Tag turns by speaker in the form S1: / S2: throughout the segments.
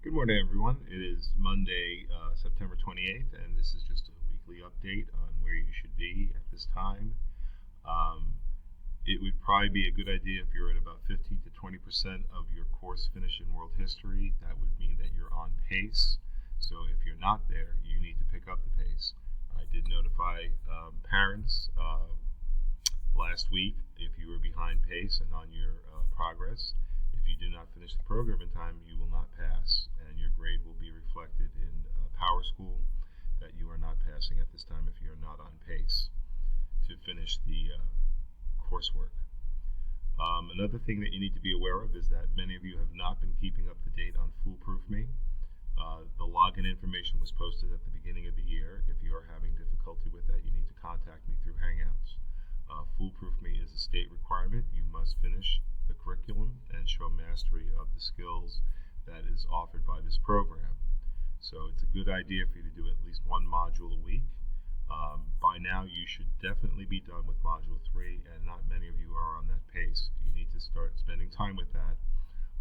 S1: Good morning, everyone. It is Monday, September 28th, and this is just a weekly update on where you should be at this time. Um, it would probably be a good idea if you're at about 15 to 20% of your course finish in world history. That would mean that you're on pace. So if you're not there, you need to pick up the pace. I did notify parents last week if you were behind pace and on your progress. If you do not finish the program in time, you will not pass, and your grade will be reflected in Power School that you are not passing at this time if you are not on pace to finish the coursework. Another thing that you need to be aware of is that many of you have not been keeping up to date on Foolproof Me. The login information was posted at the beginning of the year. If you are having difficulty with that, you need to contact me through Hangouts. Foolproof Me is a state requirement. You must finish the curriculum and show mastery of the skills that is offered by this program. So it's a good idea for you to do at least one module a week. By now, you should definitely be done with Module 3, and not many of you are on that pace. You need to start spending time with that,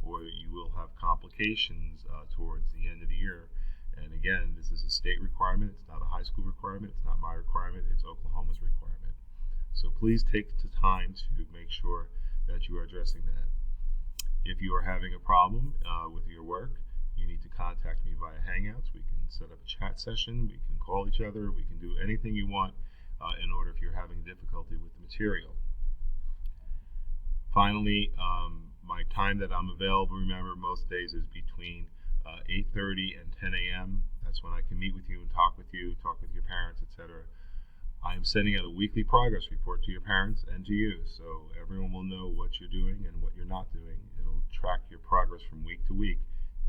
S1: or you will have complications towards the end of the year. And again, this is a state requirement. It's not a high school requirement. It's not my requirement. It's Oklahoma's requirement. So please take the time to make sure that you are addressing that. If you are having a problem with your work, you need to contact me via Hangouts. We can set up a chat session. We can call each other. We can do anything you want in order if you're having difficulty with the material. Finally, my time that I'm available, remember, most days is between 8:30 and 10 a.m. That's when I can meet with you and talk with your parents, etc. I am sending out a weekly progress report to your parents and to you, so everyone will know what you're doing and what you're not doing. It'll track your progress from week to week,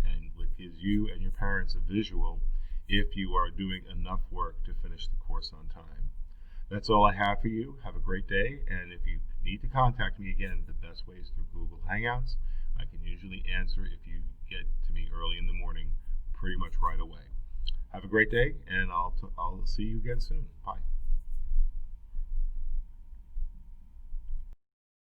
S1: and it gives you and your parents a visual if you are doing enough work to finish the course on time. That's all I have for you. Have a great day, and if you need to contact me again, the best way is through Google Hangouts. I can usually answer if you get to me early in the morning, pretty much right away. Have a great day, and I'll see you again soon. Bye.